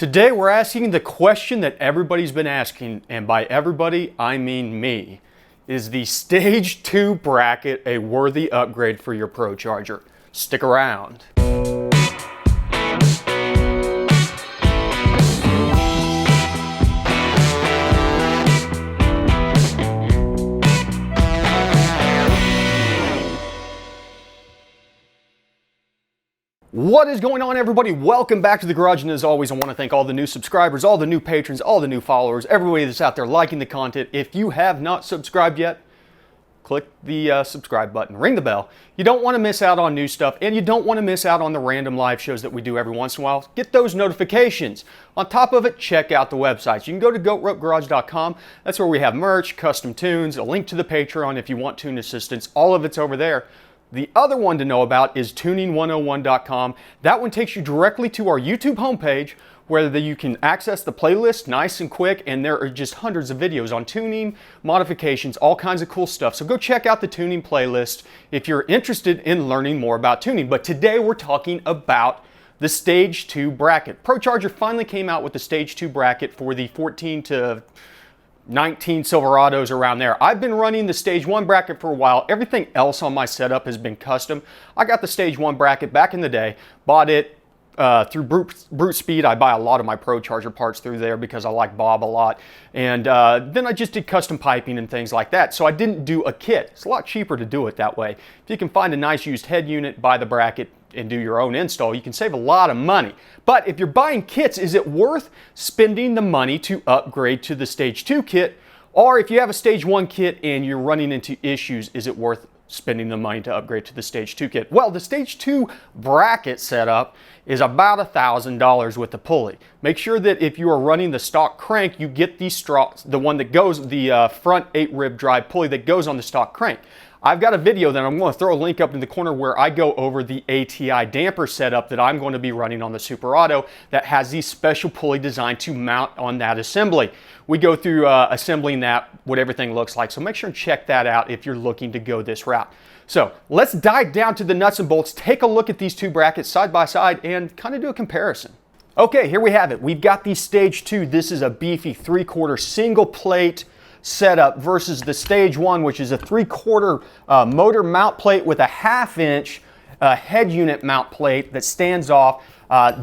Today we're asking the question that everybody's been asking, and by everybody, I mean me. Is the Stage 2 bracket a worthy upgrade for your Procharger? Stick around. What is going on, everybody? Welcome back to the garage, and as always, I want to thank all the new subscribers, all the new patrons, all the new followers, everybody that's out there liking the content. If you have not subscribed yet, click the subscribe button, ring the bell. You don't want to miss out on new stuff, and you don't want to miss out on the random live shows that we do every once in a while. Get those notifications. On top of it, check out the websites. You can go to goatropegarage.com. That's where we have merch, custom tunes, a link to the Patreon if you want tune assistance. All of it's over there. The other one to know about is tuning101.com. That one takes you directly to our YouTube homepage where you can access the playlist nice and quick, and there are just hundreds of videos on tuning, modifications, all kinds of cool stuff. So go check out the tuning playlist if you're interested in learning more about tuning. But today we're talking about the Stage 2 bracket. Procharger finally came out with the Stage 2 bracket for the 14 to 19 Silverados, around there. I've been running the Stage 1 bracket for a while. Everything else on my setup has been custom. I got the Stage 1 bracket back in the day, bought it through Brute Speed. I buy a lot of my Procharger parts through there because I like Bob a lot. And then I just did custom piping and things like that. So I didn't do a kit. It's a lot cheaper to do it that way. If you can find a nice used head unit, buy the bracket, and do your own install, you can save a lot of money. But if you're buying kits, is it worth spending the money to upgrade to the Stage 2 kit? Or if you have a Stage 1 kit and you're running into issues, is it worth spending the money to upgrade to the Stage 2 kit? Well, the Stage 2 bracket setup is about $1,000 with the pulley. Make sure that if you are running the stock crank, you get the one that goes, the front 8-rib drive pulley that goes on the stock crank. I've got a video that I'm going to throw a link up in the corner where I go over the ATI damper setup that I'm going to be running on the Super Auto that has the special pulley designed to mount on that assembly. We go through assembling that, what everything looks like. So make sure and check that out if you're looking to go this route. So let's dive down to the nuts and bolts, take a look at these two brackets side by side, and kind of do a comparison. Okay, here we have it. We've got the Stage 2. This is a beefy 3/4 single plate setup versus the Stage 1, which is a 3/4 motor mount plate with a 1/2 inch head unit mount plate that stands off.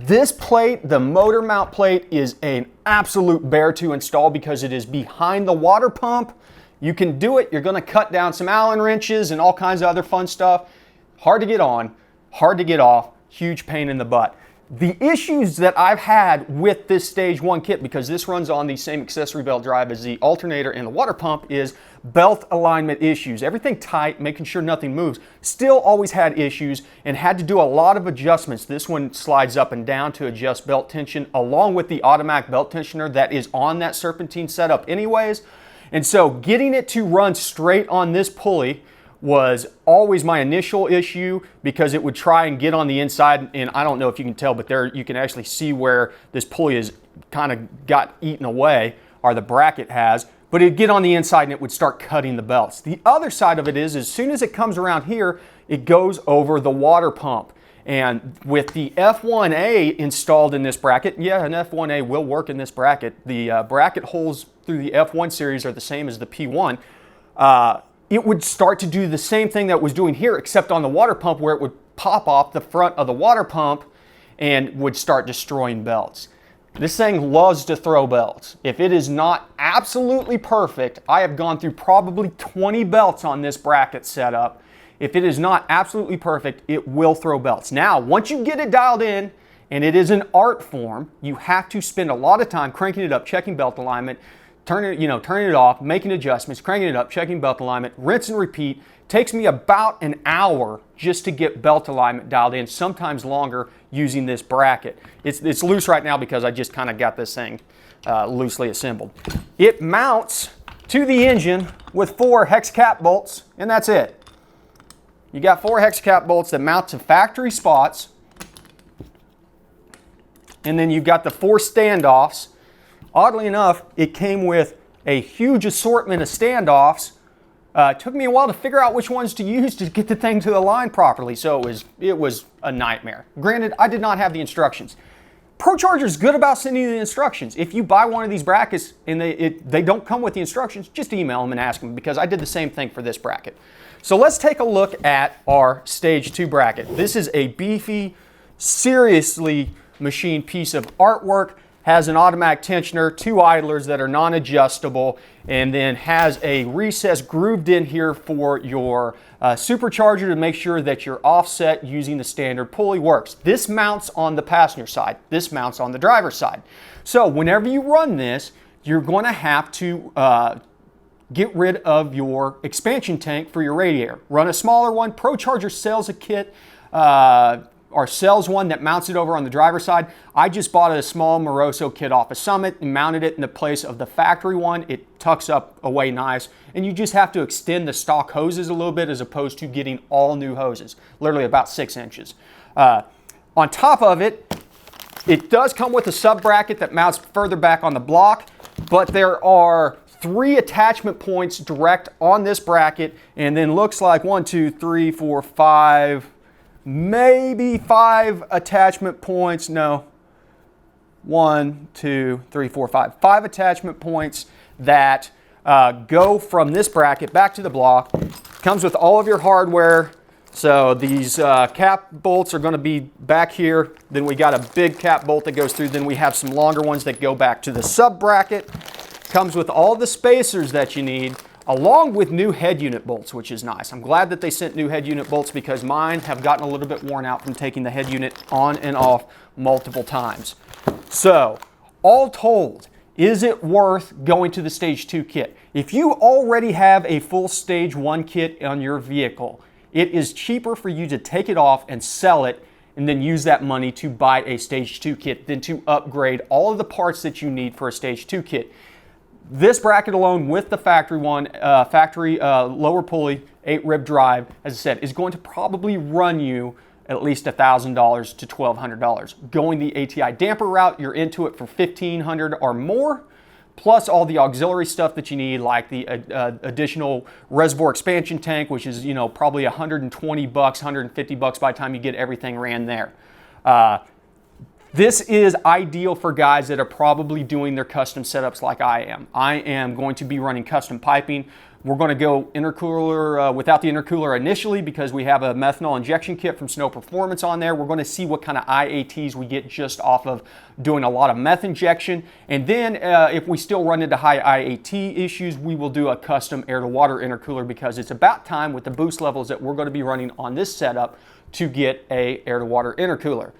This plate, the motor mount plate, is an absolute bear to install because it is behind the water pump. You can do it. You're going to cut down some Allen wrenches and all kinds of other fun stuff. Hard to get on, hard to get off, huge pain in the butt. The issues that I've had with this Stage 1 kit, because this runs on the same accessory belt drive as the alternator and the water pump, is belt alignment issues. Everything tight, making sure nothing moves. Still always had issues and had to do a lot of adjustments. This one slides up and down to adjust belt tension along with the automatic belt tensioner that is on that serpentine setup anyways. And so getting it to run straight on this pulley was always my initial issue because it would try and get on the inside, and I don't know if you can tell, but there you can actually see where this pulley is kind of got eaten away, or the bracket has, but it'd get on the inside and it would start cutting the belts. The other side of it is, as soon as it comes around here, it goes over the water pump. And with the F1A installed in this bracket, yeah, an F1A will work in this bracket. The bracket holes through the F1 series are the same as the P1. It would start to do the same thing that it was doing here, except on the water pump, where it would pop off the front of the water pump and would start destroying belts. This thing loves to throw belts. If it is not absolutely perfect, I have gone through probably 20 belts on this bracket setup. If it is not absolutely perfect, it will throw belts. Now, once you get it dialed in, and it is an art form, you have to spend a lot of time cranking it up, checking belt alignment, turning it off, making adjustments, cranking it up, checking belt alignment, rinse and repeat. Takes me about an hour just to get belt alignment dialed in, sometimes longer using this bracket. It's loose right now because I just kind of got this thing loosely assembled. It mounts to the engine with 4 hex cap bolts, and that's it. You got 4 hex cap bolts that mount to factory spots, and then you've got the 4 standoffs. Oddly enough, it came with a huge assortment of standoffs. It took me a while to figure out which ones to use to get the thing to align properly, so it was a nightmare. Granted, I did not have the instructions. Procharger is good about sending you the instructions. If you buy one of these brackets and they don't come with the instructions, just email them and ask them, because I did the same thing for this bracket. So let's take a look at our stage 2 bracket. This is a beefy, seriously machined piece of artwork. Has an automatic tensioner, 2 idlers that are non-adjustable, and then has a recess grooved in here for your supercharger to make sure that your offset using the standard pulley works. This mounts on the passenger side. This mounts on the driver's side. So whenever you run this, you're going to have to get rid of your expansion tank for your radiator. Run a smaller one. Procharger sells a kit or sells one that mounts it over on the driver's side. I just bought a small Moroso kit off of Summit and mounted it in the place of the factory one. It tucks up away nice, and you just have to extend the stock hoses a little bit as opposed to getting all new hoses, literally about 6 inches. On top of it, it does come with a sub bracket that mounts further back on the block, but there are 3 attachment points direct on this bracket, and then looks like 1, 2, 3, 4, 5, maybe 5 attachment points. No, 1, 2, 3, 4, 5. 5 attachment points that go from this bracket back to the block. Comes with all of your hardware. So these cap bolts are going to be back here. Then we got a big cap bolt that goes through. Then we have some longer ones that go back to the sub bracket. Comes with all the spacers that you need, along with new head unit bolts, which is nice. I'm glad that they sent new head unit bolts because mine have gotten a little bit worn out from taking the head unit on and off multiple times. So, all told, is it worth going to the Stage 2 kit? If you already have a full Stage 1 kit on your vehicle, it is cheaper for you to take it off and sell it and then use that money to buy a Stage 2 kit than to upgrade all of the parts that you need for a Stage 2 kit. This bracket alone with the factory one, lower pulley, 8-rib drive, as I said, is going to probably run you at least $1,000 to $1,200. Going the ATI damper route, you're into it for $1,500 or more, plus all the auxiliary stuff that you need, like the additional reservoir expansion tank, which is, you know, probably $120, $150 by the time you get everything ran there. This is ideal for guys that are probably doing their custom setups like I am. I am going to be running custom piping. We're going to go intercooler without the intercooler initially because we have a methanol injection kit from Snow Performance on there. We're going to see what kind of IATs we get just off of doing a lot of meth injection. And then if we still run into high IAT issues, we will do a custom air-to-water intercooler because it's about time with the boost levels that we're going to be running on this setup to get a air-to-water intercooler.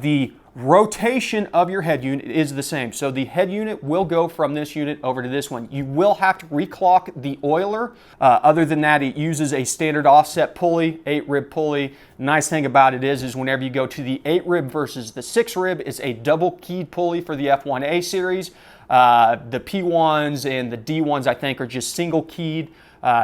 The rotation of your head unit is the same. So the head unit will go from this unit over to this one. You will have to reclock the oiler. Other than that, it uses a standard offset pulley, 8-rib pulley. Nice thing about it is whenever you go to the 8-rib versus the 6-rib, it's a double keyed pulley for the F1A series. The P1s and the D1s, I think, are just single keyed.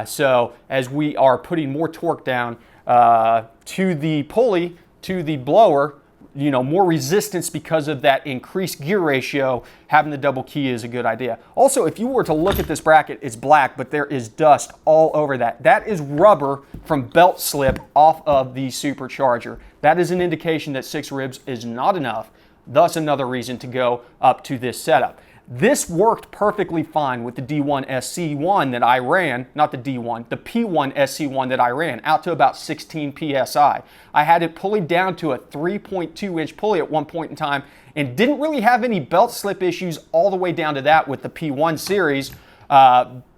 So as we are putting more torque down to the pulley, to the blower, you know, more resistance because of that increased gear ratio, having the double key is a good idea. Also, if you were to look at this bracket, it's black, but there is dust all over that. That is rubber from belt slip off of the supercharger. That is an indication that 6 ribs is not enough, thus another reason to go up to this setup. This worked perfectly fine with the D1 SC1 that I ran, not the D1, the P1 SC1 that I ran, out to about 16 PSI. I had it pulleyed down to a 3.2 inch pulley at one point in time and didn't really have any belt slip issues all the way down to that with the P1 series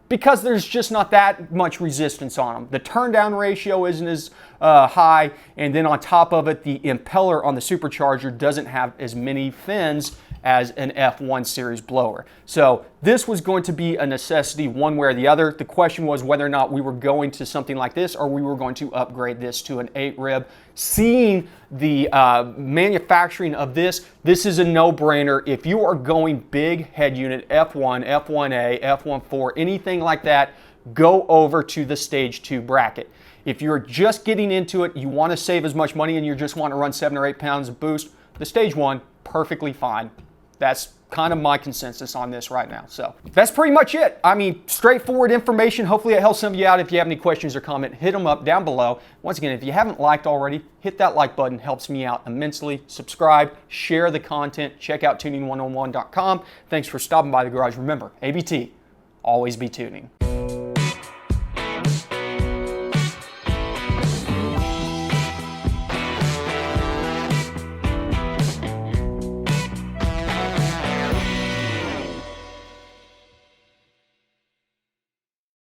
because there's just not that much resistance on them. The turn down ratio isn't as high, and then on top of it, the impeller on the supercharger doesn't have as many fins as an F1 series blower. So this was going to be a necessity one way or the other. The question was whether or not we were going to something like this or we were going to upgrade this to an 8-rib. Seeing the manufacturing of this, this is a no-brainer. If you are going big head unit, F1, F1A, F1.4, anything like that, go over to the Stage 2 bracket. If you're just getting into it, you want to save as much money and you just want to run 7 or 8 pounds of boost, the Stage 1, perfectly fine. That's kind of my consensus on this right now. So that's pretty much it. I mean, straightforward information. Hopefully it helps some of you out. If you have any questions or comment, hit them up down below. Once again, if you haven't liked already, hit that like button. Helps me out immensely. Subscribe, share the content. Check out tuning101.com. Thanks for stopping by the garage. Remember, ABT, always be tuning.